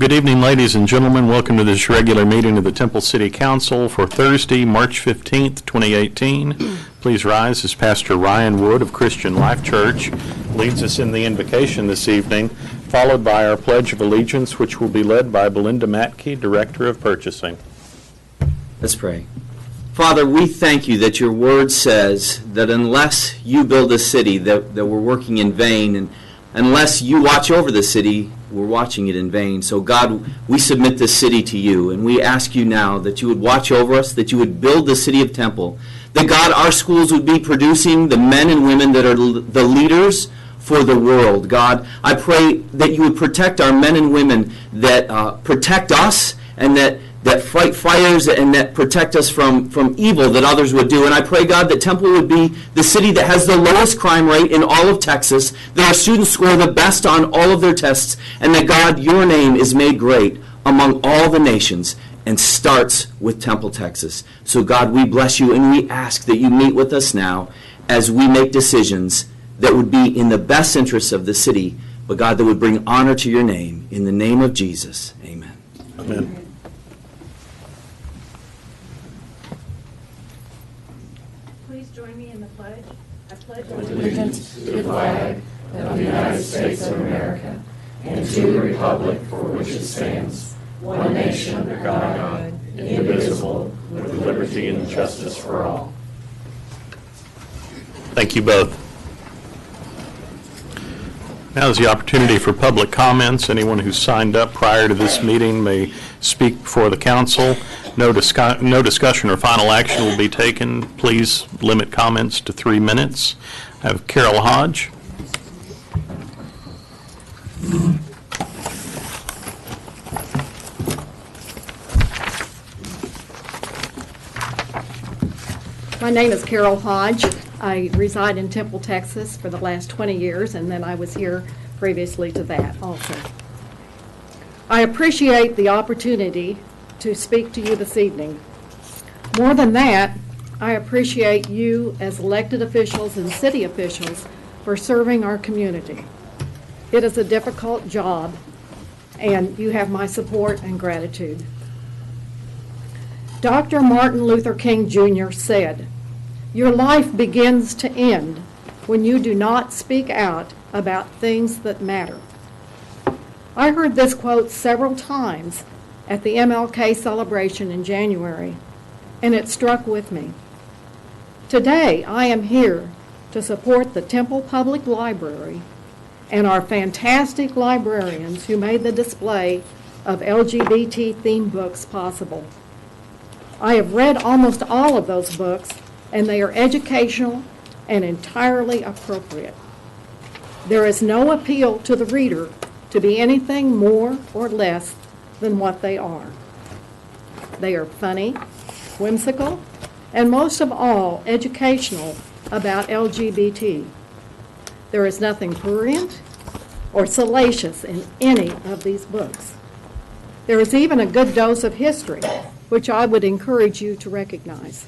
Good evening, ladies and gentlemen. Welcome to this regular meeting of the Temple City Council for Thursday, March 15th, 2018. Please rise as Pastor Ryan Wood of Christian Life Church leads us in the invocation this evening, followed by our Pledge of Allegiance, which will be led by Belinda Matke, Director of Purchasing. Let's pray. Father, we thank you that your word says that unless you build a city, that we're working in vain, and unless you watch over the city, we're watching it in vain. So God, we submit this city to you, and we ask you now that you would watch over us, that you would build the city of Temple, that God, our schools would be producing the men and women that are the leaders for the world. God, I pray that you would protect our men and women that protect us and that fight fires and that protect us from evil that others would do. And I pray, God, that Temple would be the city that has the lowest crime rate in all of Texas, that our students score the best on all of their tests, and that, God, your name is made great among all the nations and starts with Temple, Texas. So, God, we bless you and we ask that you meet with us now as we make decisions that would be in the best interests of the city, but, God, that would bring honor to your name. In the name of Jesus, amen. Amen. Join me in the pledge. I pledge allegiance to the flag of the United States of America and to the republic for which it stands, one nation under God, indivisible, with liberty and justice for all. Thank you both. Now is the opportunity for public comments. Anyone who signed up prior to this meeting may speak before the council. No discussion or final action will be taken. Please limit comments to 3 minutes. I have Carol Hodge. My name is Carol Hodge. I reside in Temple, Texas for the last 20 years, and then I was here previously to that also. I appreciate the opportunity to speak to you this evening. More than that, I appreciate you as elected officials and city officials for serving our community. It is a difficult job, and you have my support and gratitude. Dr. Martin Luther King Jr. said, "Your life begins to end when you do not speak out about things that matter." I heard this quote several times at the MLK celebration in January, and it struck with me. Today, I am here to support the Temple Public Library and our fantastic librarians who made the display of LGBT-themed books possible. I have read almost all of those books, and they are educational and entirely appropriate. There is no appeal to the reader to be anything more or less than what they are. They are funny, whimsical, and most of all, educational about LGBT. There is nothing prurient or salacious in any of these books. There is even a good dose of history, which I would encourage you to recognize.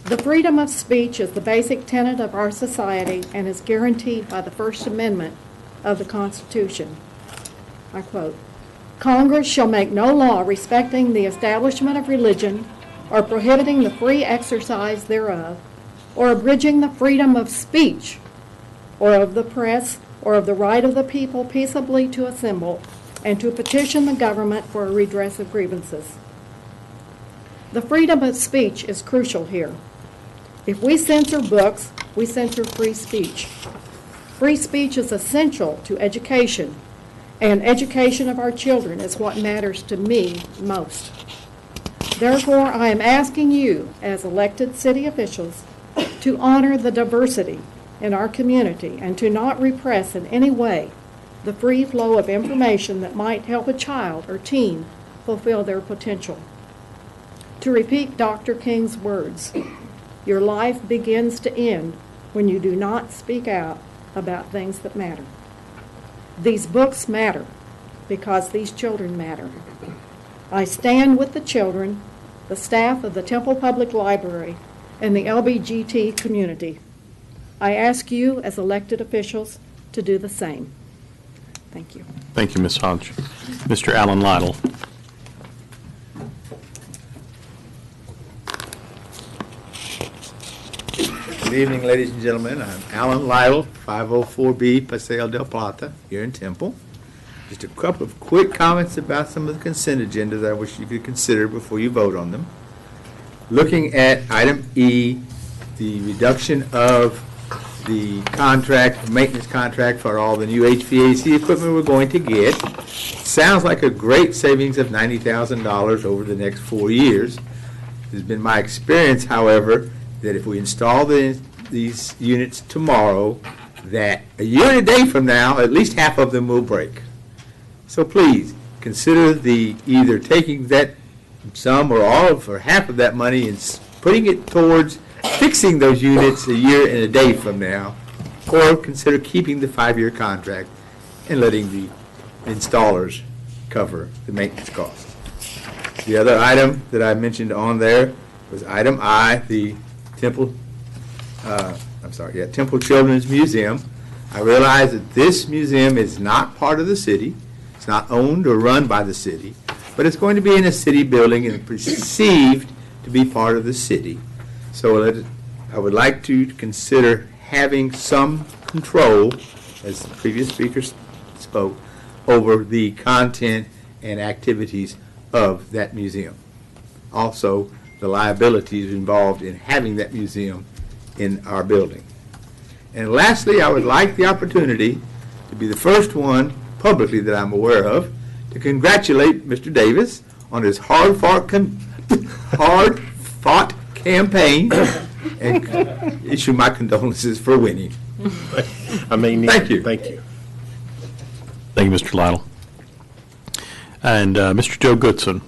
The freedom of speech is the basic tenet of our society and is guaranteed by the First Amendment of the Constitution. I quote, "Congress shall make no law respecting the establishment of religion or prohibiting the free exercise thereof or abridging the freedom of speech or of the press or of the right of the people peaceably to assemble and to petition the government for a redress of grievances." The freedom of speech is crucial here. If we censor books, we censor free speech. Free speech is essential to education, and education of our children is what matters to me most. Therefore, I am asking you, as elected city officials, to honor the diversity in our community and to not repress in any way the free flow of information that might help a child or teen fulfill their potential. To repeat Dr. King's words, your life begins to end when you do not speak out about things that matter. These books matter because these children matter. I stand with the children, the staff of the Temple Public Library, and the LGBT community. I ask you as elected officials to do the same. Thank you. Thank you, Ms. Hodge. Mr. Alan Lytle. Good evening, ladies and gentlemen. I'm Alan Lytle, 504B Paseo del Plata, here in Temple. Just a couple of quick comments about some of the consent agendas I wish you could consider before you vote on them. Looking at item E, the reduction of the contract, maintenance contract for all the new HVAC equipment we're going to get. Sounds like a great savings of $90,000 over the next 4 years. It's been my experience, however, that if we install these units tomorrow, that a year and a day from now, at least half of them will break. So please, consider either taking that some or all of or half of that money and putting it towards fixing those units a year and a day from now, or consider keeping the 5-year contract and letting the installers cover the maintenance costs. The other item that I mentioned on there was item I, the Temple Children's Museum. I realize that this museum is not part of the city. It's not owned or run by the city, but it's going to be in a city building and perceived to be part of the city. So I would like to consider having some control, as the previous speaker spoke, over the content and activities of that museum. Also, the liabilities involved in having that museum in our building. And lastly, I would like the opportunity to be the first one publicly that I'm aware of to congratulate Mr. Davis on his hard-fought campaign and issue my condolences for winning. Thank you. Thank you. Thank you, Mr. Lytle. And Mr. Joe Goodson.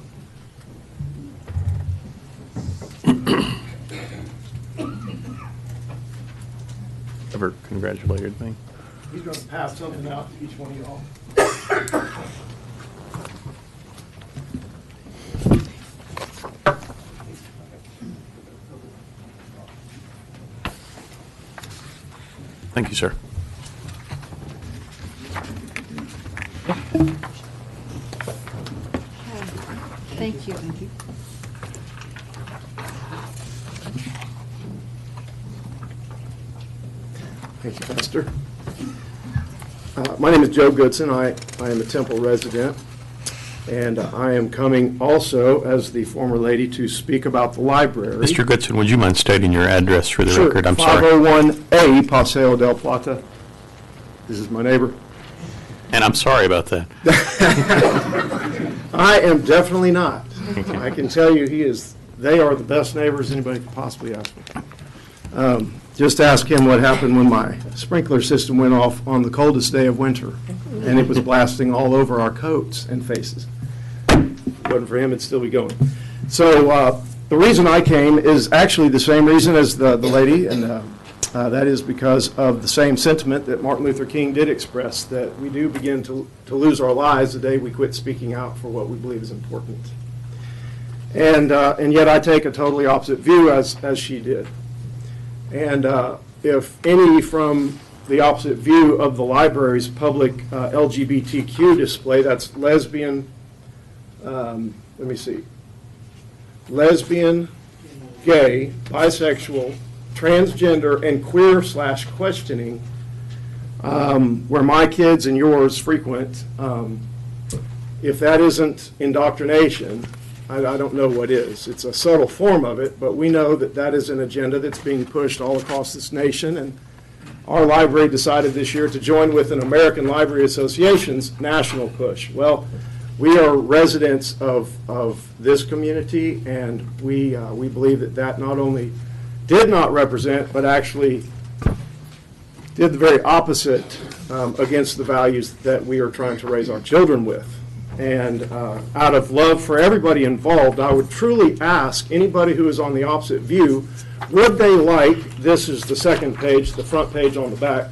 Ever congratulated me? He's going to pass something out to each one of y'all. Thank you, sir. Thank you. Thank you, Pastor. My name is Joe Goodson. I am a Temple resident, and I am coming also as the former lady to speak about the library. Mr. Goodson, would you mind stating your address for the Sure. record? I'm sorry. 501A Paseo del Plata. This is my neighbor. And I'm sorry about that. I am definitely not. I can tell you they are the best neighbors anybody could possibly ask for. Just ask him what happened when my sprinkler system went off on the coldest day of winter, and it was blasting all over our coats and faces. If it wasn't for him, it'd still be going. So the reason I came is actually the same reason as the lady, and that is because of the same sentiment that Martin Luther King did express, that we do begin to lose our lives the day we quit speaking out for what we believe is important. And yet I take a totally opposite view as she did. And if any from the opposite view of the library's public LGBTQ display, that's lesbian, lesbian, gay, bisexual, transgender, and queer/questioning, where my kids and yours frequent, if that isn't indoctrination, I don't know what is. It's a subtle form of it, but we know that that is an agenda that's being pushed all across this nation, and our library decided this year to join with an American Library Association's national push. Well, we are residents of this community, and we believe that not only did not represent, but actually did the very opposite against the values that we are trying to raise our children with. And out of love for everybody involved, I would truly ask anybody who is on the opposite view, would they like, this is the second page, the front page on the back,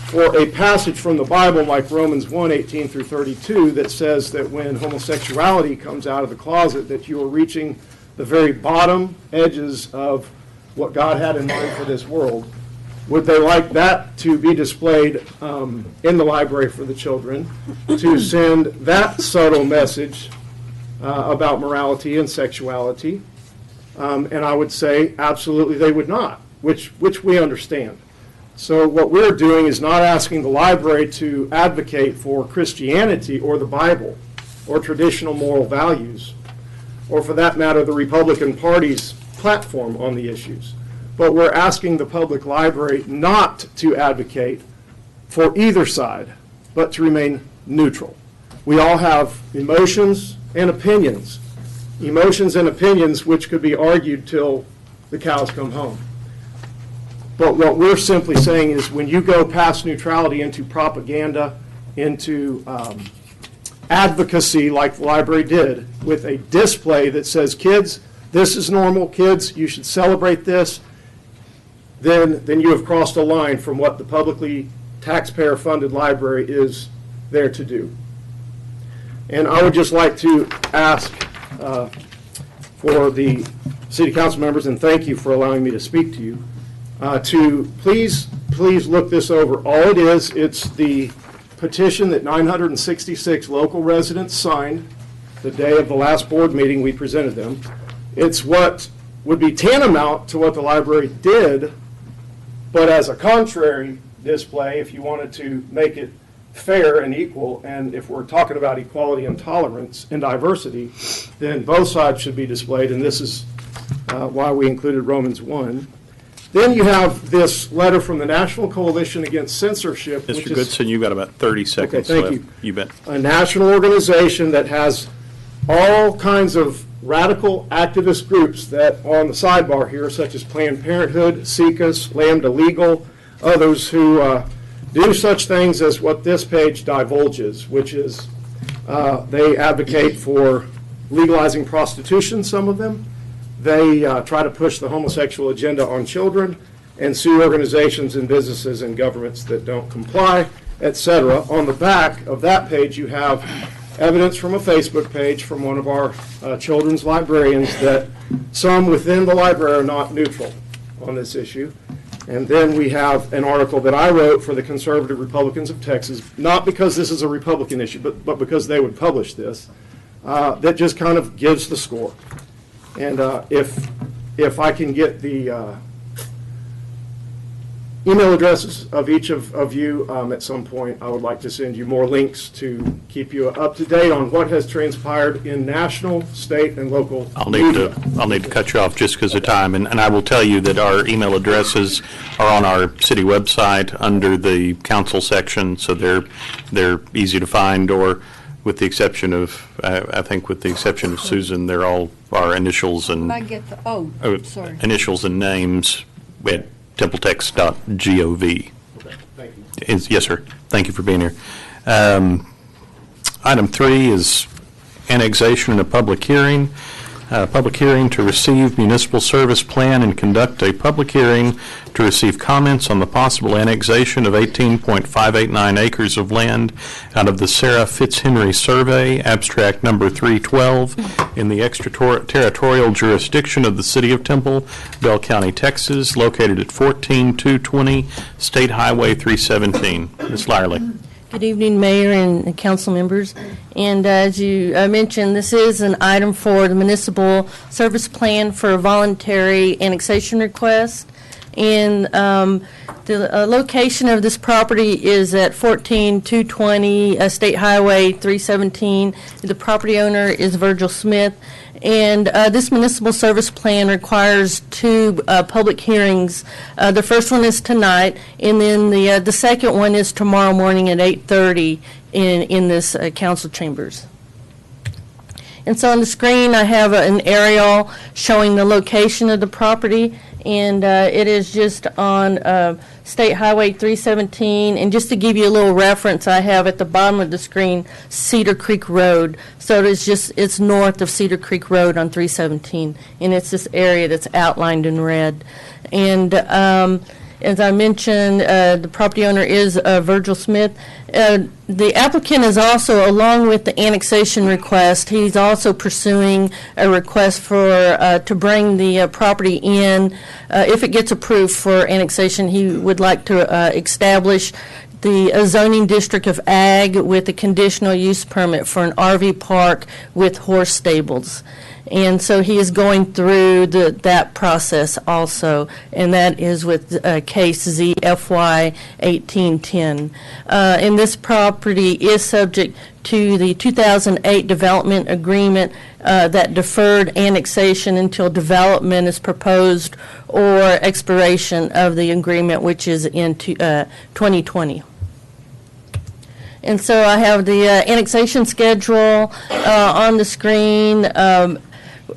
for a passage from the Bible like Romans 1:18 through 32 that says that when homosexuality comes out of the closet, that you are reaching the very bottom edges of what God had in mind for this world. Would they like that to be displayed in the library for the children, to send that subtle message about morality and sexuality? And I would say absolutely they would not, which we understand. So what we're doing is not asking the library to advocate for Christianity or the Bible or traditional moral values, or for that matter, the Republican Party's platform on the issues. But we're asking the public library not to advocate for either side, but to remain neutral. We all have emotions and opinions which could be argued till the cows come home. But what we're simply saying is when you go past neutrality into propaganda, into advocacy like the library did, with a display that says, kids, this is normal, kids, you should celebrate this, then you have crossed a line from what the publicly taxpayer-funded library is there to do. And I would just like to ask for the city council members, and thank you for allowing me to speak to you, to please look this over. All it is, it's the petition that 966 local residents signed the day of the last board meeting we presented them. It's what would be tantamount to what the library did, but as a contrary display, if you wanted to make it fair and equal, and if we're talking about equality and tolerance and diversity, then both sides should be displayed, and this is why we included Romans 1. Then you have this letter from the National Coalition Against Censorship. Mr. Goodson, you've got about 30 seconds thank left. you. You bet. A national organization that has all kinds of radical activist groups that are on the sidebar here, such as Planned Parenthood, SICAS, Lambda Legal, others who do such things as what this page divulges, which is they advocate for legalizing prostitution, some of them. They try to push the homosexual agenda on children and sue organizations and businesses and governments that don't comply, etc. On the back of that page, you have evidence from a Facebook page from one of our children's librarians that some within the library are not neutral on this issue. And then we have an article that I wrote for the Conservative Republicans of Texas, not because this is a Republican issue, but because they would publish this, that just kind of gives the score. And if I can get the email addresses of each of you at some point, I would like to send you more links to keep you up to date on what has transpired in national, state, and local I'll need to cut you off just because of time, and I will tell you that our email addresses are on our city website under the council section, so they're easy to find, or with the exception of, I think with the exception of Susan, they're all our initials and I get the, sorry. initials and names at templetex.gov. Thank you. Yes, sir. Thank you for being here. Item 3 is annexation and a public hearing. Public hearing to receive municipal service plan and conduct a public hearing to receive comments on the possible annexation of 18.589 acres of land out of the Sarah Fitzhenry Survey, abstract number 312, in the extraterritorial jurisdiction of the City of Temple, Bell County, Texas, located at 14220 State Highway 317. Ms. Lyerly. Good evening, Mayor and council members. And as you mentioned, this is an item for the municipal service plan for a voluntary annexation request. And the location of this property is at 14220 State Highway 317. The property owner is Virgil Smith. And this municipal service plan requires 2 public hearings. The first one is tonight, and then the second one is tomorrow morning at 8:30 in this council chambers. And so on the screen, I have an aerial showing the location of the property, and it is just on State Highway 317. And just to give you a little reference, I have at the bottom of the screen Cedar Creek Road. So it's north of Cedar Creek Road on 317, and it's this area that's outlined in red. And As I mentioned, the property owner is Virgil Smith. The applicant is also, along with the annexation request, he's also pursuing a request for, to bring the property in. If it gets approved for annexation, he would like to establish the zoning district of ag with a conditional use permit for an RV park with horse stables. And so he is going through that process also, and that is with case ZFY 1810. And this property is subject to the 2008 development agreement that deferred annexation until development is proposed or expiration of the agreement, which is in 2020. And so I have the annexation schedule on the screen.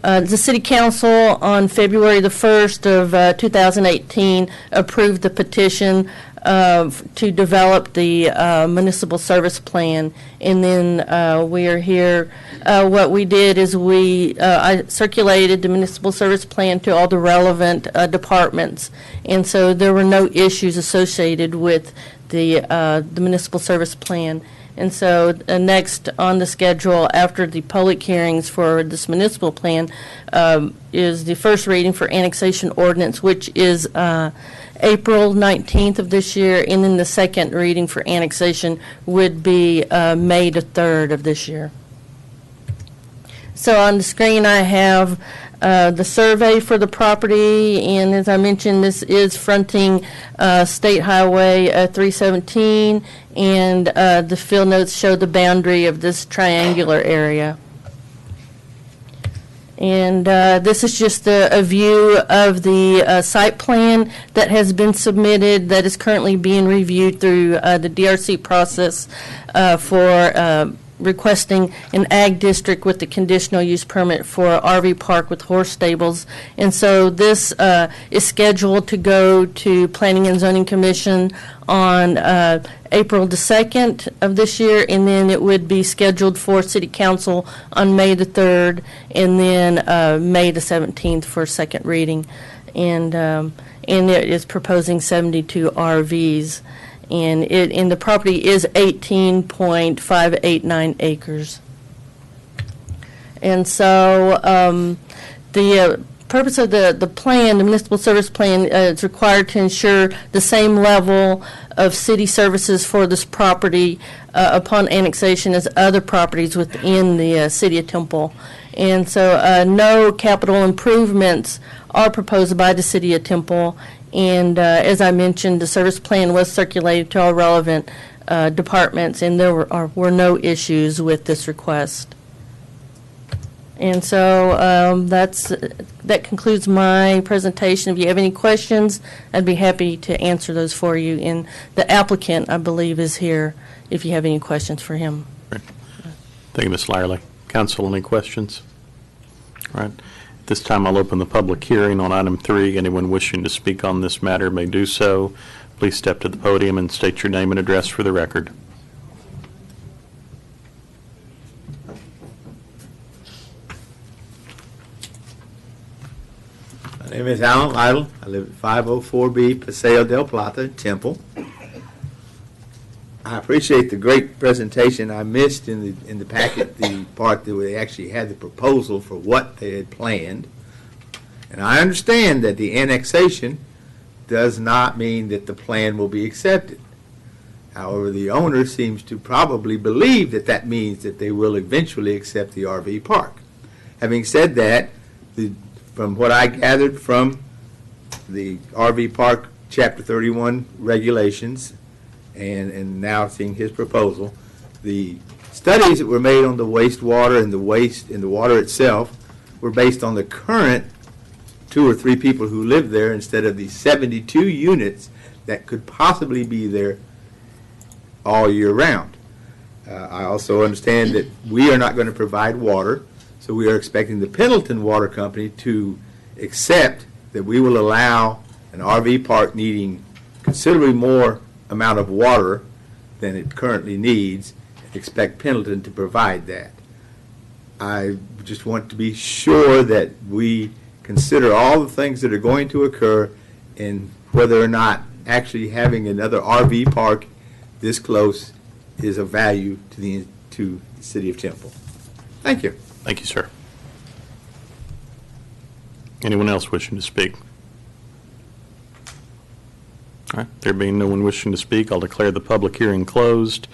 The City Council on February the 1st of 2018 approved the petition to develop the municipal service plan. And then we are here. What we did is I circulated the municipal service plan to all the relevant departments. And so there were no issues associated with the municipal service plan. And so next on the schedule after the public hearings for this municipal plan is the first reading for annexation ordinance, which is April 19th of this year, and then the second reading for annexation would be May the 3rd of this year. So on the screen I have the survey for the property, and as I mentioned, this is fronting State Highway 317, and the field notes show the boundary of this triangular area. And this is just a view of the site plan that has been submitted, that is currently being reviewed through the DRC process for requesting an ag district with the conditional use permit for RV park with horse stables. And so this is scheduled to go to Planning and Zoning Commission on April the 2nd of this year, and then it would be scheduled for City Council on May the 3rd, and then May the 17th for second reading. And it is proposing 72 RVs. And the property is 18.589 acres. And so the purpose of the plan, the municipal service plan, is required to ensure the same level of city services for this property upon annexation as other properties within the city of Temple. And so no capital improvements are proposed by the city of Temple. And as I mentioned, the service plan was circulated to all relevant departments, and there were no issues with this request. And so that concludes my presentation. If you have any questions, I'd be happy to answer those for you. And the applicant, I believe, is here if you have any questions for him. Great. Thank you, Ms. Lyerly. Council, any questions? All right. At this time, I'll open the public hearing on item 3. Anyone wishing to speak on this matter may do so. Please step to the podium and state your name and address for the record. My name is Alan Lytle. I live at 504B Paseo del Plata, Temple. I appreciate the great presentation. I missed in the packet the part that they actually had the proposal for what they had planned. And I understand that the annexation does not mean that the plan will be accepted. However, the owner seems to probably believe that that means that they will eventually accept the RV park. Having said that, from what I gathered from the RV park Chapter 31 regulations, and now seeing his proposal, the studies that were made on the wastewater and the waste in the water itself were based on the current 2 or 3 people who live there instead of the 72 units that could possibly be there all year round. I also understand that we are not going to provide water, so we are expecting the Pendleton Water Company to accept that we will allow an RV park needing considerably more amount of water than it currently needs, and expect Pendleton to provide that. I just want to be sure that we consider all the things that are going to occur and whether or not actually having another RV park this close is of value to the city of Temple. Thank you. Thank you, sir. Anyone else wishing to speak? All right, there being no one wishing to speak, I'll declare the public hearing closed.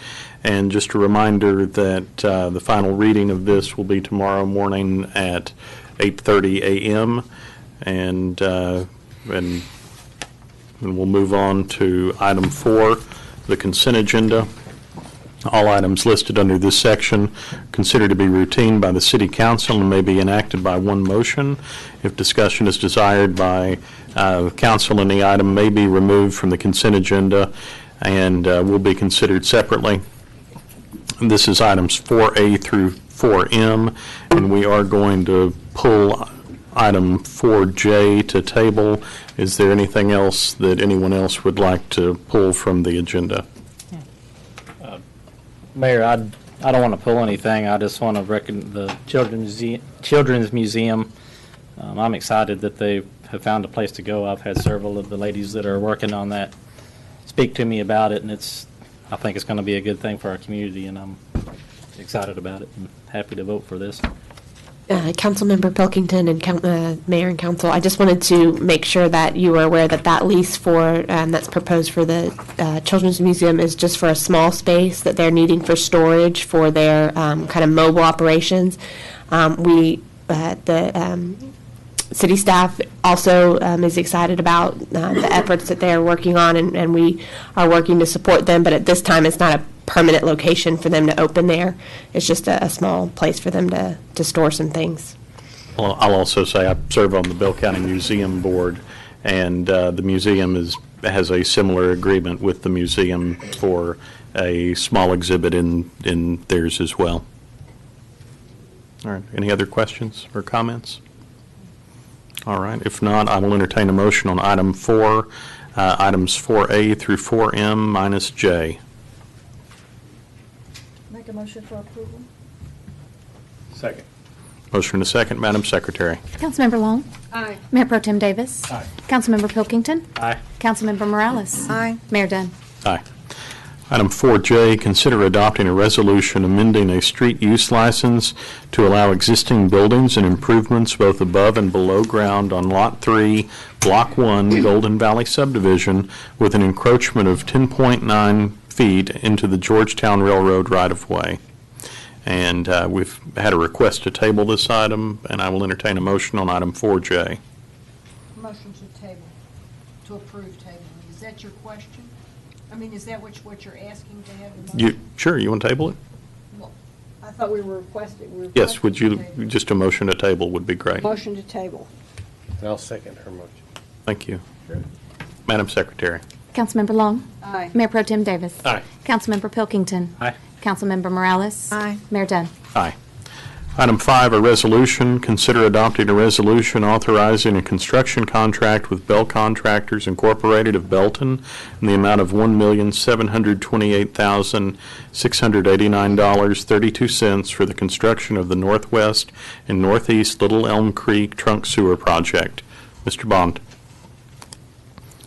And just a reminder that the final reading of this will be tomorrow morning at 8:30 a.m. And we'll move on to item 4, the consent agenda. All items listed under this section considered to be routine by the City Council and may be enacted by one motion. If discussion is desired by council, any item may be removed from the consent agenda and will be considered separately. This is items 4A through 4M, and we are going to pull item 4J to table. Is there anything else that anyone else would like to pull from the agenda? Mayor, I don't want to pull anything. I just want to reckon the Children's Museum. I'm excited that they have found a place to go. I've had several of the ladies that are working on that speak to me about it, and I think it's going to be a good thing for our community, and I'm excited about it and happy to vote for this. Councilmember Pilkington and Mayor and Council, I just wanted to make sure that you were aware that that lease that's proposed for the Children's Museum is just for a small space that they're needing for storage for their kind of mobile operations. The city staff also is excited about the efforts that they're working on, and we are working to support them, but at this time it's not a permanent location for them to open there. It's just a small place for them to store some things. Well, I'll also say I serve on the Bell County Museum Board, and the museum has a similar agreement with the museum for a small exhibit in theirs as well. All right, any other questions or comments? All right, if not, I will entertain a motion on item 4, items 4A through 4M minus J. Make a motion for approval. Second. Motion and a second, Madam Secretary. Councilmember Long. Aye. Mayor Pro Tem Davis. Aye. Councilmember Pilkington. Aye. Councilmember Morales. Aye. Mayor Dunn. Aye. Item 4J, consider adopting a resolution amending a street use license to allow existing buildings and improvements both above and below ground on Lot 3, Block 1, Golden Valley subdivision with an encroachment of 10.9 feet into the Georgetown Railroad right-of-way. And we've had a request to table this item, and I will entertain a motion on item 4J. Motion to table, to approve tabling. Is that your question? I mean, is that what you're asking to have a motion? Sure, you want to table it? Well, I thought we were requesting. Yes, would you, to table. just a motion to table would be great. Motion to table. I'll second her motion. Thank you. Madam Secretary. Councilmember Long. Aye. Mayor Pro Tem Davis. Aye. Councilmember Pilkington. Aye. Councilmember Morales. Aye. Mayor Dunn. Aye. Item 5, a resolution. Consider adopting a resolution authorizing a construction contract with Bell Contractors Incorporated of Belton in the amount of $1,728,689.32 for the construction of the Northwest and Northeast Little Elm Creek Trunk Sewer Project. Mr. Bond.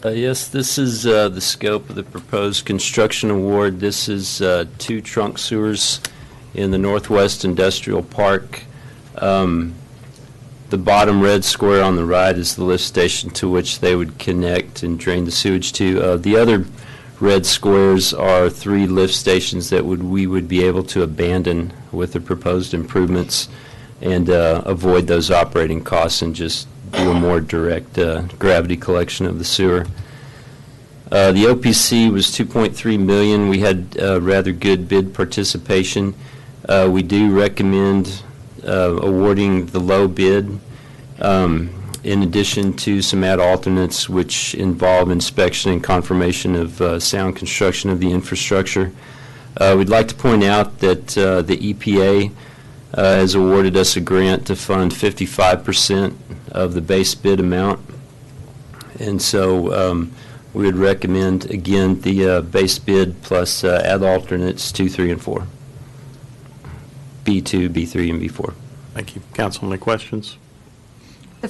Yes, this is the scope of the proposed construction award. This is 2 trunk sewers in the Northwest Industrial Park. The bottom red square on the right is the lift station to which they would connect and drain the sewage to. The other red squares are 3 lift stations that we would be able to abandon with the proposed improvements and avoid those operating costs and just do a more direct gravity collection of the sewer. The OPC was $2.3 million. We had rather good bid participation. We do recommend awarding the low bid in addition to some add alternates which involve inspection and confirmation of sound construction of the infrastructure. We'd like to point out that the EPA has awarded us a grant to fund 55% of the base bid amount. And so we would recommend, again, the base bid plus add alternates 2, 3, and 4. B2, B3, and B4. Thank you. Council, any questions? The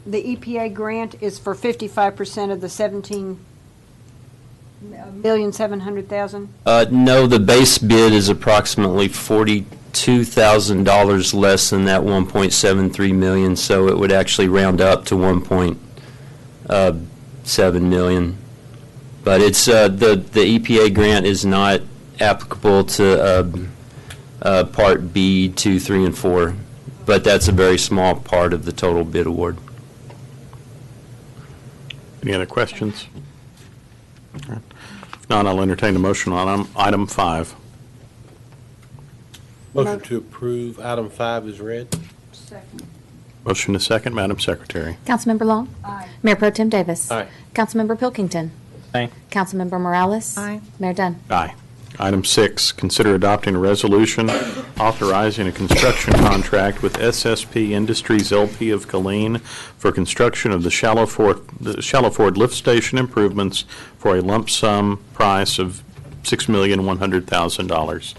the EPA grant is for 55% of the 17,700,000? No, the base bid is approximately $42,000 less than that 1.73 million, so it would actually round up to 1.7 million. But it's the EPA grant is not applicable to Part B, 2, 3, and 4, but that's a very small part of the total bid award. Any other questions? All right. If not, I'll entertain a motion on item 5. Motion to approve item 5 is read. Second. Motion to second, Madam Secretary. Councilmember Long? Aye. Mayor Pro Tem Davis? Aye. Councilmember Pilkington? Aye. Councilmember Morales? Aye. Mayor Dunn? Aye. Item 6, consider adopting a resolution authorizing a construction contract with SSP Industries LP of Killeen for construction of the Shallow Ford Lift Station improvements for a lump sum price of $6,100,000.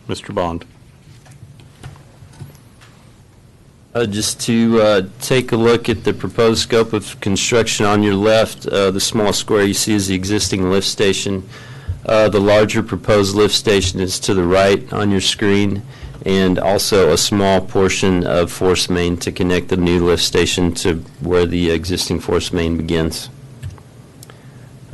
Mr. Bond. Just to take a look at the proposed scope of construction on your left, the small square you see is the existing lift station. The larger proposed lift station is to the right on your screen, and also a small portion of force main to connect the new lift station to where the existing force main begins.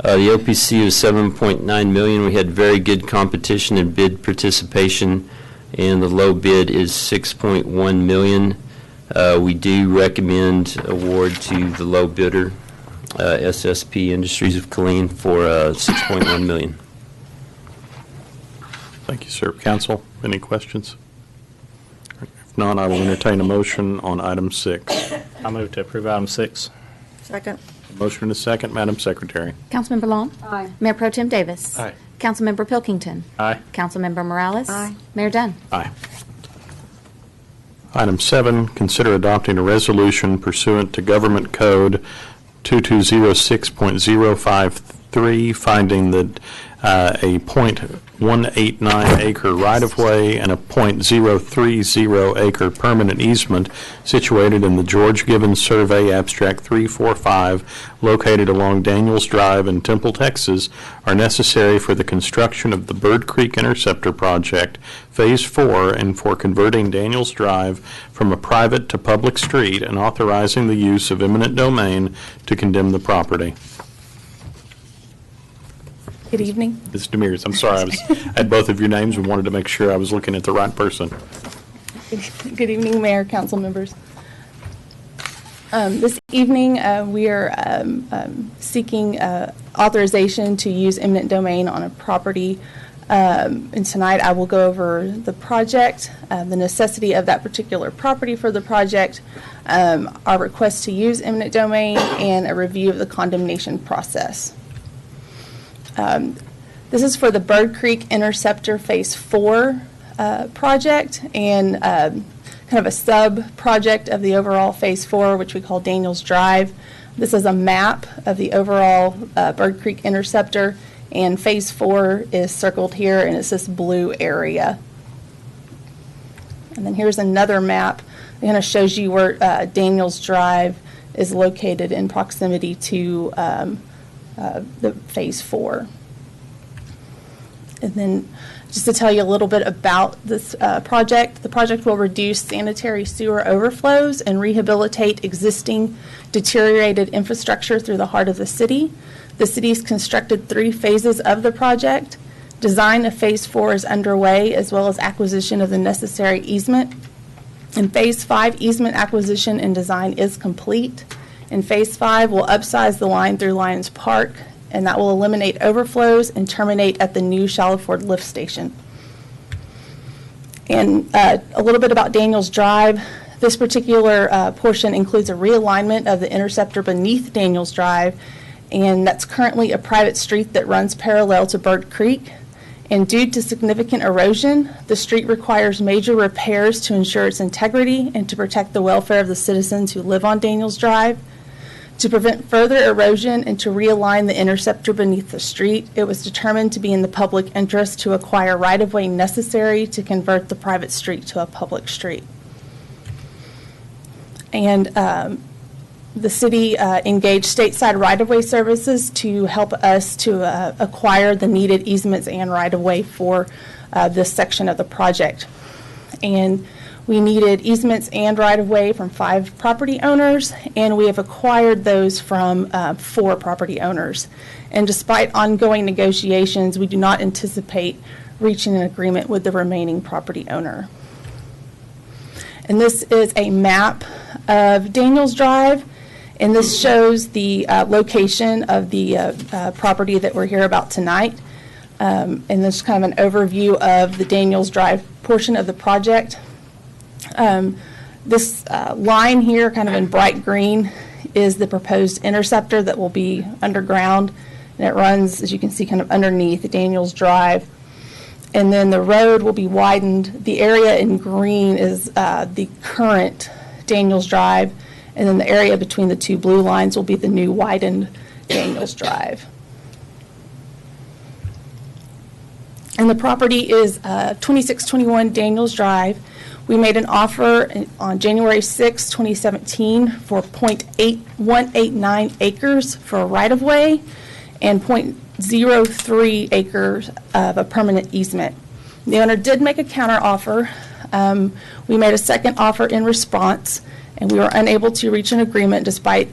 The OPC is $7.9 million. We had very good competition and bid participation, and the low bid is $6.1 million. We do recommend award to the low bidder, SSP Industries of Killeen, for $6.1 million. Thank you, sir. Council, any questions? If not, I will entertain a motion on item 6. I move to approve item 6. Second. Motion and a second, Madam Secretary. Councilmember Long? Aye. Mayor Pro Tem Davis? Aye. Councilmember Pilkington? Aye. Councilmember Morales? Aye. Mayor Dunn? Aye. Item 7, consider adopting a resolution pursuant to Government Code 2206.053, finding that a .189 acre right-of-way and a .030 acre permanent easement situated in the George Gibbons Survey Abstract 345, located along Daniels Drive in Temple, Texas, are necessary for the construction of the Bird Creek Interceptor Project, Phase 4, and for converting Daniels Drive from a private to public street and authorizing the use of eminent domain to condemn the property. Good evening. Ms. Demers, I'm sorry, I had both of your names and wanted to make sure I was looking at the right person. Good evening, Mayor, council members. This evening, we are seeking authorization to use eminent domain on a property. And tonight, I will go over the project, the necessity of that particular property for the project, our request to use eminent domain, and a review of the condemnation process. This is for the Bird Creek Interceptor Phase 4 project, and kind of a sub-project of the overall Phase 4, which we call Daniels Drive. This is a map of the overall Bird Creek Interceptor, and Phase 4 is circled here, and it's this blue area. And then here's another map that kind of shows you where Daniels Drive is located in proximity to the Phase 4. And then just to tell you a little bit about this project, the project will reduce sanitary sewer overflows and rehabilitate existing deteriorated infrastructure through the heart of the city. The city's constructed 3 phases of the project. Design of Phase 4 is underway, as well as acquisition of the necessary easement. In Phase 5, easement acquisition and design is complete. In Phase 5, we'll upsize the line through Lions Park, and that will eliminate overflows and terminate at the new Shallow Ford lift station. And a little bit about Daniels Drive. This particular portion includes a realignment of the interceptor beneath Daniels Drive, and that's currently a private street that runs parallel to Bird Creek. And due to significant erosion, the street requires major repairs to ensure its integrity and to protect the welfare of the citizens who live on Daniels Drive. To prevent further erosion and to realign the interceptor beneath the street, it was determined to be in the public interest to acquire right-of-way necessary to convert the private street to a public street. And the city engaged stateside right-of-way services to help us to acquire the needed easements and right-of-way for this section of the project. And we needed easements and right-of-way from 5 property owners, and we have acquired those from 4 property owners. And despite ongoing negotiations, we do not anticipate reaching an agreement with the remaining property owner. And this is a map of Daniels Drive, and this shows the location of the property that we're here about tonight. And this is kind of an overview of the Daniels Drive portion of the project. This line here, kind of in bright green, is the proposed interceptor that will be underground, and it runs, as you can see, kind of underneath Daniels Drive. And then the road will be widened. The area in green is the current Daniels Drive, and then the area between the 2 blue lines will be the new widened Daniels Drive. And the property is 2621 Daniels Drive. We made an offer on January 6, 2017 for 0.8189 acres for a right-of-way and 0.03 acres of a permanent easement. The owner did make a counteroffer. We made a second offer in response, and we were unable to reach an agreement despite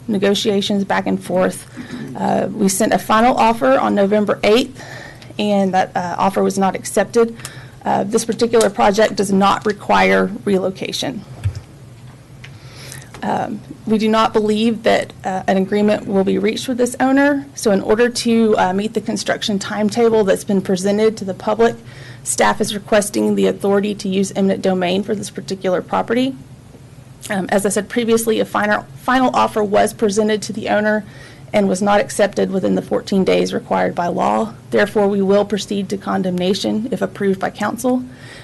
negotiations back and forth. We sent a final offer on November 8th, and that offer was not accepted. This particular project does not require relocation. We do not believe that an agreement will be reached with this owner. So in order to meet the construction timetable that's been presented to the public, staff is requesting the authority to use eminent domain for this particular property. As I said previously, a final offer was presented to the owner and was not accepted within the 14 days required by law. Therefore, we will proceed to condemnation if approved by council.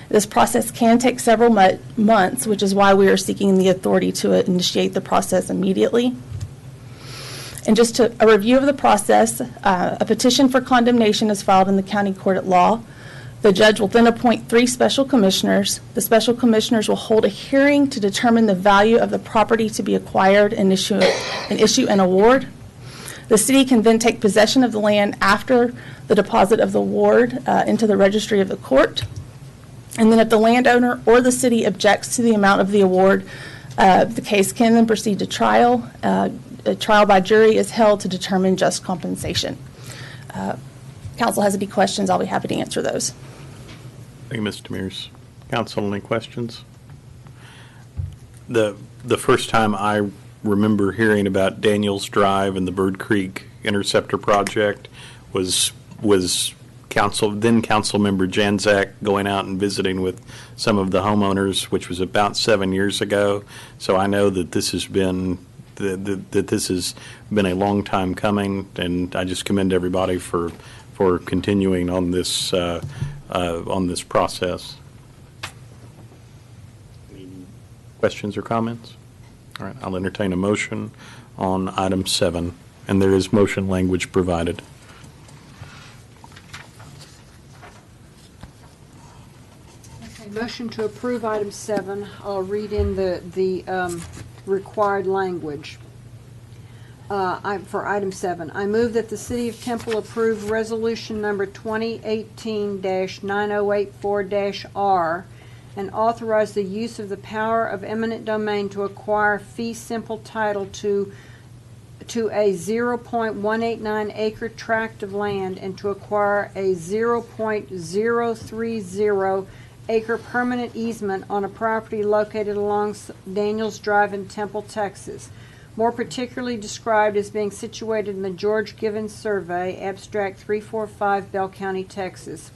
This process can take several months, which is why we are seeking the authority to initiate the process immediately. And just a review of the process, a petition for condemnation is filed in the county court at law. The judge will then appoint 3 special commissioners. The special commissioners will hold a hearing to determine the value of the property to be acquired and issue an award. The city can then take possession of the land after the deposit of the award into the registry of the court. And then if the landowner or the city objects to the amount of the award, the case can then proceed to trial. A trial by jury is held to determine just compensation. Council has any questions, I'll be happy to answer those. Thank you, Ms. Demers. Council, any questions? The first time I remember hearing about Daniels Drive and the Bird Creek Interceptor project was then Council Member Janczak going out and visiting with some of the homeowners, which was about 7 years ago. So I know that this has been a long time coming, and I just commend everybody for continuing on this process. Any questions or comments? All right, I'll entertain a motion on item 7, and there is motion language provided. Okay, motion to approve item 7. I'll read in the required language. For item 7, I move that the City of Temple approve resolution number 2018-9084-R and authorize the use of the power of eminent domain to acquire fee simple title to a 0.189 acre tract of land and to acquire a 0.030 acre permanent easement on a property located along Daniels Drive in Temple, Texas, more particularly described as being situated in the George Givens Survey, Abstract 345, Bell County, Texas,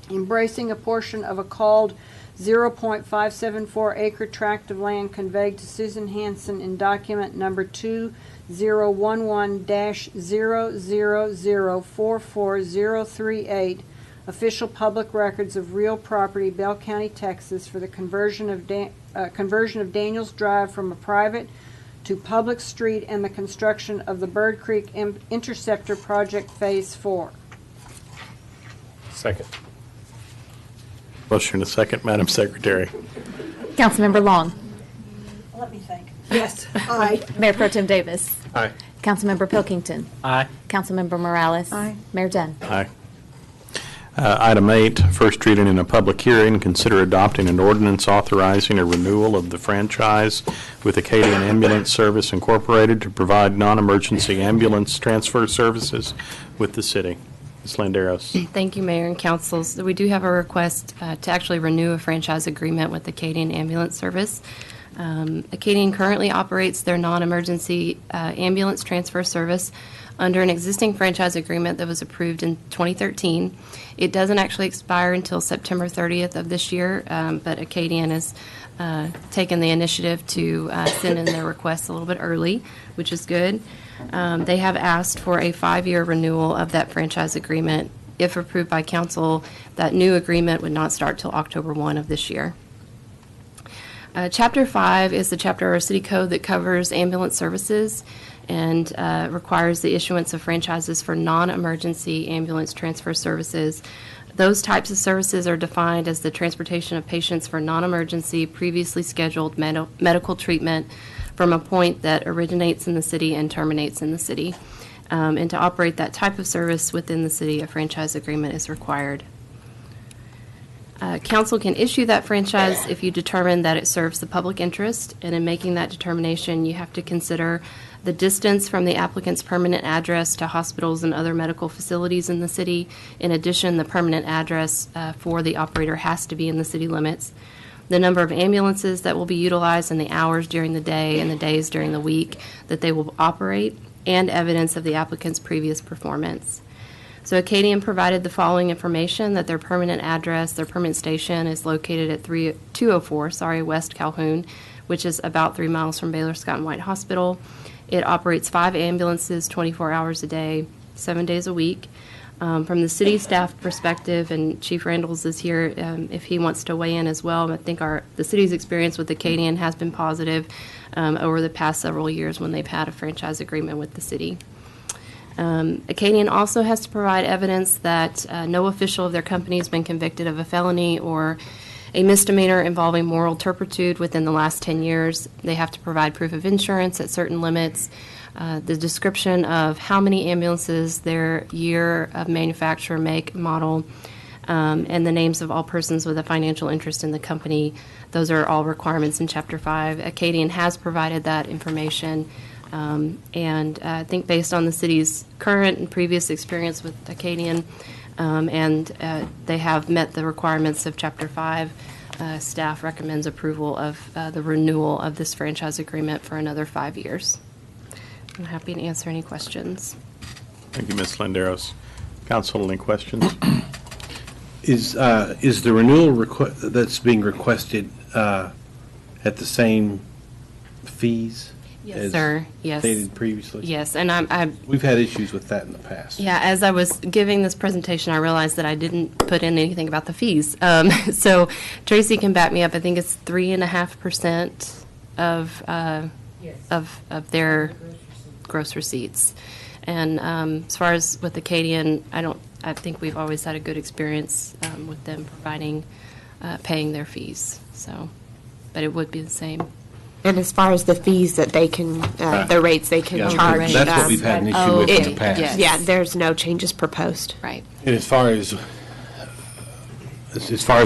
embracing a portion of a called 0.574 acre tract of land conveyed to Susan Hanson in document number 2011-00044038, official public records of real property, Bell County, Texas, for the conversion of Daniels Drive from a private to public street and the construction of the Bird Creek Interceptor Project Phase 4. Second. Motion and a second, Madam Secretary. Councilmember Long. Let me think. Yes. Aye. Mayor Pro Tem Davis. Aye. Councilmember Pilkington. Aye. Councilmember Morales. Aye. Mayor Dunn. Aye. Item 8, first reading in a public hearing, consider adopting an ordinance authorizing a renewal of the franchise with Acadian Ambulance Service Incorporated to provide non-emergency ambulance transfer services with the city. Ms. Landeros. Thank you, Mayor and Council. So we do have a request to actually renew a franchise agreement with Acadian Ambulance Service. Acadian currently operates their non-emergency ambulance transfer service under an existing franchise agreement that was approved in 2013. It doesn't actually expire until September 30th of this year, but Acadian has taken the initiative to send in their requests a little bit early, which is good. They have asked for a 5-year renewal of that franchise agreement. If approved by council, that new agreement would not start till October 1 of this year. Chapter 5 is the chapter of our city code that covers ambulance services and requires the issuance of franchises for non-emergency ambulance transfer services. Those types of services are defined as the transportation of patients for non-emergency, previously scheduled medical treatment from a point that originates in the city and terminates in the city. And to operate that type of service within the city, a franchise agreement is required. Council can issue that franchise if you determine that it serves the public interest, and in making that determination, you have to consider the distance from the applicant's permanent address to hospitals and other medical facilities in the city. In addition, the permanent address for the operator has to be in the city limits. The number of ambulances that will be utilized and the hours during the day and the days during the week that they will operate, and evidence of the applicant's previous performance. So Acadian provided the following information: that their permanent address, their permanent station is located at 204 West Calhoun, which is about 3 miles from Baylor Scott and White Hospital. It operates 5 ambulances 24 hours a day, 7 days a week. From the city staff perspective, and Chief Randalls is here if he wants to weigh in as well, I think the city's experience with Acadian has been positive over the past several years when they've had a franchise agreement with the city. Acadian also has to provide evidence that no official of their company has been convicted of a felony or a misdemeanor involving moral turpitude within the last 10 years. They have to provide proof of insurance at certain limits, the description of how many ambulances, their year of manufacture, make, model, and the names of all persons with a financial interest in the company. Those are all requirements in Chapter 5. Acadian has provided that information. And I think based on the city's current and previous experience with Acadian, and they have met the requirements of Chapter 5, staff recommends approval of the renewal of this franchise agreement for another 5 years. I'm happy to answer any questions. Thank you, Ms. Landeros. Council, any questions? Is the renewal that's being requested at the same fees? Yes, sir. Yes. Stated previously? Yes, and We've had issues with that in the past. Yeah, as I was giving this presentation, I realized that I didn't put in anything about the fees. So Tracy can back me up. I think it's 3.5% of their gross receipts. And as far as with Acadian, I think we've always had a good experience with them paying their fees. So, but it would be the same. And as far as the fees that they can, the rates they can charge. That's what we've had an issue with in the past. Yes. Yeah, there's no changes proposed. Right. And as far as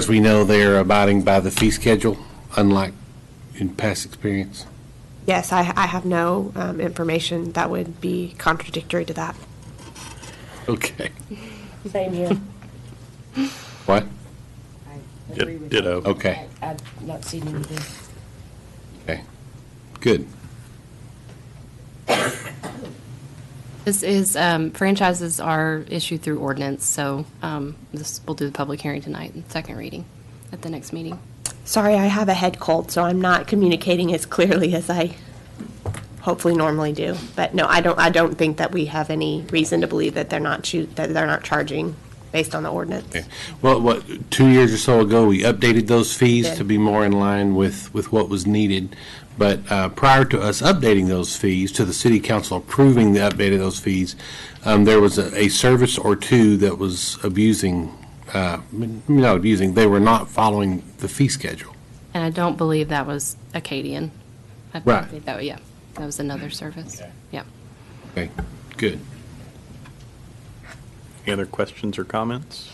we know, they're abiding by the fee schedule, unlike in past experience. Yes, I have no information that would be contradictory to that. Okay. Same here. What? Ditto. Okay. I've not seen anything. Okay. Good. This is, franchises are issued through ordinance, so we'll do the public hearing tonight and second reading at the next meeting. Sorry, I have a head cold, so I'm not communicating as clearly as I hopefully normally do. But no, I don't think that we have any reason to believe that they're not charging based on the ordinance. Okay. Well, 2 years or so ago, we updated those fees Did. to be more in line with what was needed. But prior to us updating those fees, to the city council approving the update of those fees, there was a service or two that was abusing, they were not following the fee schedule. And I don't believe that was Acadian. Right. Yeah, that was another service. Yeah. Okay, good. Any other questions or comments?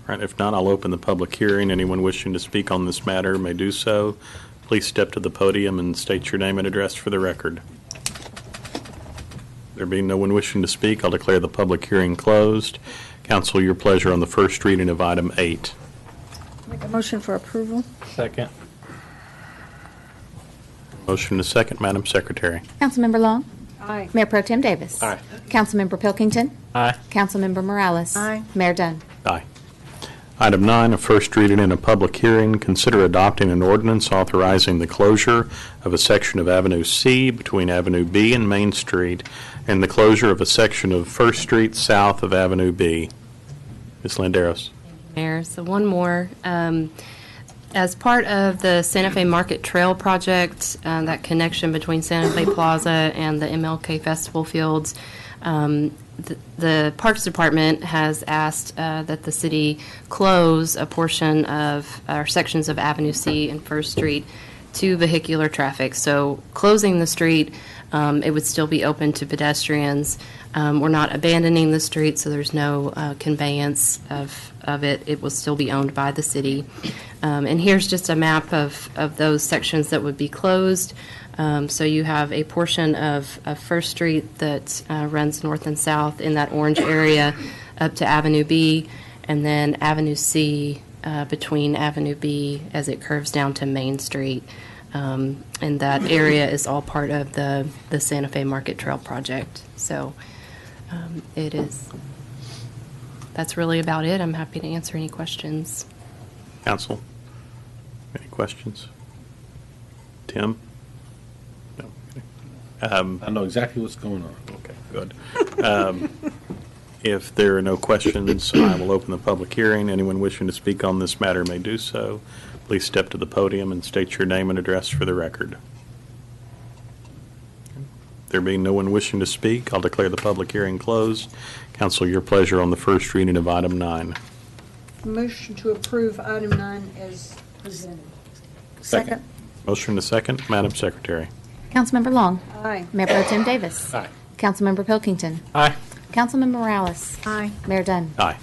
All right, if not, I'll open the public hearing. Anyone wishing to speak on this matter may do so. Please step to the podium and state your name and address for the record. There being no one wishing to speak, I'll declare the public hearing closed. Council, your pleasure on the first reading of item 8. Make a motion for approval. Second. Motion to second, Madam Secretary. Councilmember Long? Aye. Mayor Pro Tem Davis? Aye. Councilmember Pilkington? Aye. Councilmember Morales? Aye. Mayor Dunn? Aye. Item 9, a first reading and a public hearing. Consider adopting an ordinance authorizing the closure of a section of Avenue C between Avenue B and Main Street and the closure of a section of First Street south of Avenue B. Ms. Landeros. Mayor, so one more. As part of the Santa Fe Market Trail project, that connection between Santa Fe Plaza and the MLK Festival Fields, the Parks Department has asked that the city close a portion of, or sections of Avenue C and First Street to vehicular traffic. So closing the street, it would still be open to pedestrians. We're not abandoning the street, so there's no conveyance of it. It will still be owned by the city. And here's just a map of those sections that would be closed. So you have a portion of First Street that runs north and south in that orange area up to Avenue B, and then Avenue C between Avenue B as it curves down to Main Street. And that area is all part of the Santa Fe Market Trail project. So it is, that's really about it. I'm happy to answer any questions. Council, any questions? Tim? No. I know exactly what's going on. Okay, good. If there are no questions, I will open the public hearing. Anyone wishing to speak on this matter may do so. Please step to the podium and state your name and address for the record. There being no one wishing to speak, I'll declare the public hearing closed. Council, your pleasure on the first reading of item 9. Motion to approve item 9 as presented. Second. Motion to second, Madam Secretary. Councilmember Long? Aye. Mayor Pro Tem Davis? Aye. Councilmember Pilkington? Aye. Councilmember Morales? Aye. Mayor Dunn? Aye.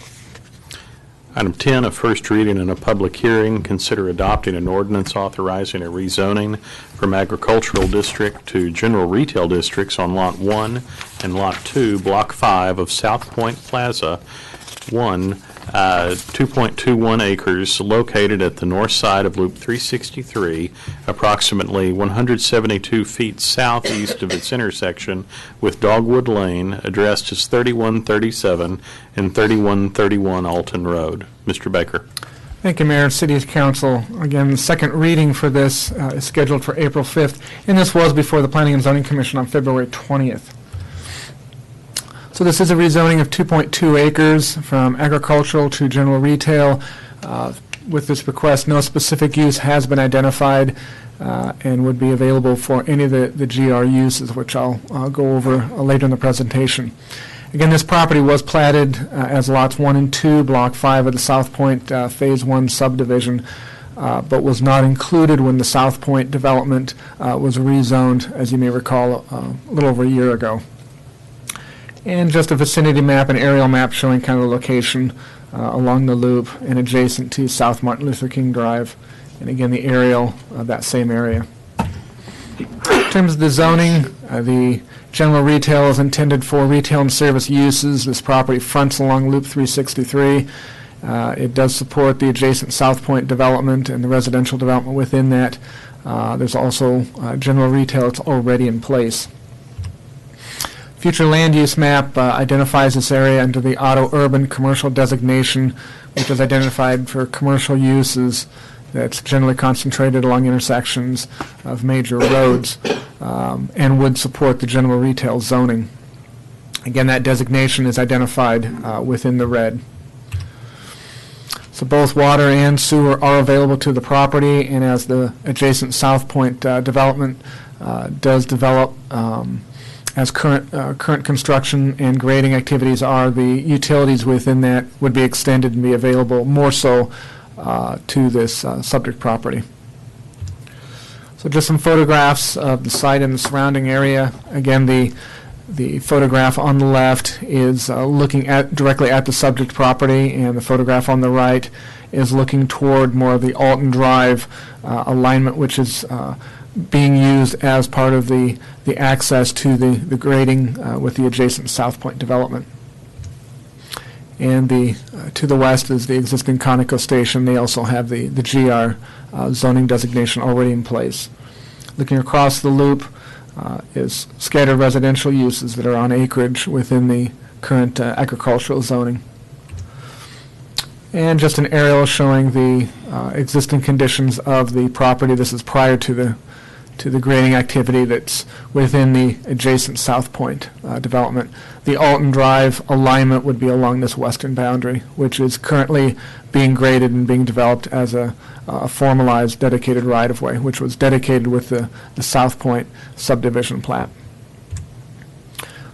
Item 10, a first reading and a public hearing. Consider adopting an ordinance authorizing a rezoning from agricultural district to general retail districts on Lot 1 and Lot 2, Block 5 of South Point Plaza, 2.21 acres located at the north side of Loop 363, approximately 172 feet southeast of its intersection with Dogwood Lane, addressed as 3137 and 3131 Alton Road. Mr. Baker. Thank you, Mayor and City Council. Again, the second reading for this is scheduled for April 5th, and this was before the Planning and Zoning Commission on February 20th. So this is a rezoning of 2.2 acres from agricultural to general retail. With this request, no specific use has been identified and would be available for any of the GR uses, which I'll go over later in the presentation. Again, this property was platted as lots 1 and 2, Block 5 of the South Point Phase 1 subdivision, but was not included when the South Point development was rezoned, as you may recall, a little over a year ago. And just a vicinity map, an aerial map showing kind of the location along the loop and adjacent to South Martin Luther King Drive. And again, the aerial of that same area. In terms of the zoning, the general retail is intended for retail and service uses. This property fronts along Loop 363. It does support the adjacent South Point development and the residential development within that. There's also general retail that's already in place. Future land use map identifies this area under the auto urban commercial designation, which is identified for commercial uses that's generally concentrated along intersections of major roads and would support the general retail zoning. Again, that designation is identified within the red. So both water and sewer are available to the property, and as the adjacent South Point development does develop, as current construction and grading activities are, the utilities within that would be extended and be available more so to this subject property. So just some photographs of the site and the surrounding area. Again, the photograph on the left is looking directly at the subject property, and the photograph on the right is looking toward more of the Alton Drive alignment, which is being used as part of the access to the grading with the adjacent South Point development. And to the west is the existing Conoco station. They also have the GR zoning designation already in place. Looking across the loop is scattered residential uses that are on acreage within the current agricultural zoning. And just an aerial showing the existing conditions of the property. This is prior to the grading activity that's within the adjacent South Point development. The Alton Drive alignment would be along this western boundary, which is currently being graded and being developed as a formalized dedicated right-of-way, which was dedicated with the South Point subdivision plat.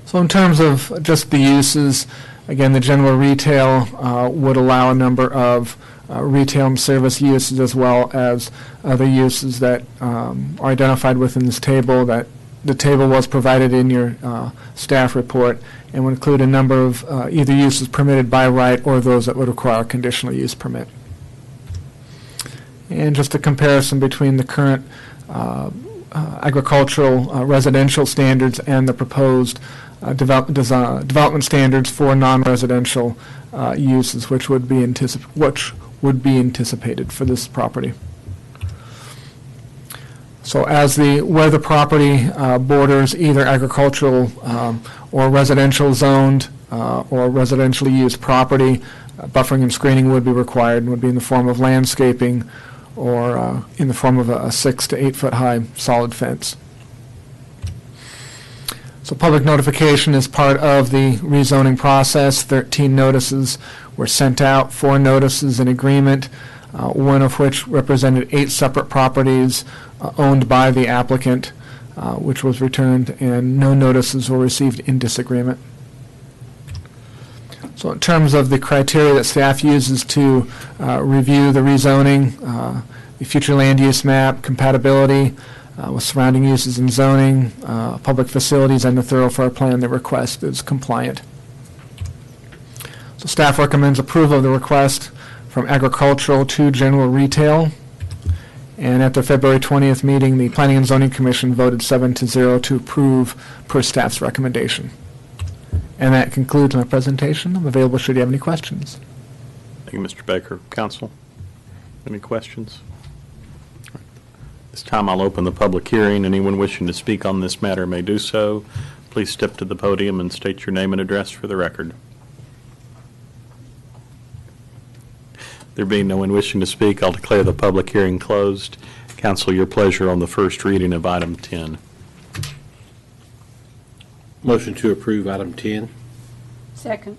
So in terms of just the uses, again, the general retail would allow a number of retail and service uses, as well as other uses that are identified within this table. That the table was provided in your staff report and would include a number of either uses permitted by right or those that would require a conditional use permit. And just a comparison between the current agricultural residential standards and the proposed development standards for non-residential uses, which would be anticipated for this property. So where the property borders either agricultural or residential zoned or residentially used property, buffering and screening would be required and would be in the form of landscaping or in the form of a 6 to 8 foot high solid fence. So public notification is part of the rezoning process. 13 notices were sent out, 4 notices in agreement, one of which represented 8 separate properties owned by the applicant, which was returned, and no notices were received in disagreement. So in terms of the criteria that staff uses to review the rezoning, the future land use map, compatibility with surrounding uses and zoning, public facilities, and the thoroughfare plan, the request is compliant. So staff recommends approval of the request from agricultural to general retail. And at the February 20th meeting, the Planning and Zoning Commission voted 7-0 to approve per staff's recommendation. And that concludes my presentation. I'm available should you have any questions. Thank you, Mr. Baker. Council, any questions? This time I'll open the public hearing. Anyone wishing to speak on this matter may do so. Please step to the podium and state your name and address for the record. There being no one wishing to speak, I'll declare the public hearing closed. Council, your pleasure on the first reading of item 10. Motion to approve item 10. Second.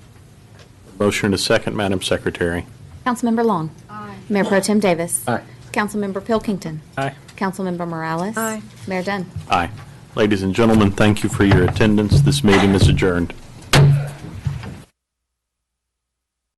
Motion and a second, Madam Secretary. Councilmember Long. Aye. Mayor Pro Tem Davis. Aye. Councilmember Pilkington. Aye. Councilmember Morales. Aye. Mayor Dunn. Aye. Ladies and gentlemen, thank you for your attendance. This meeting is adjourned.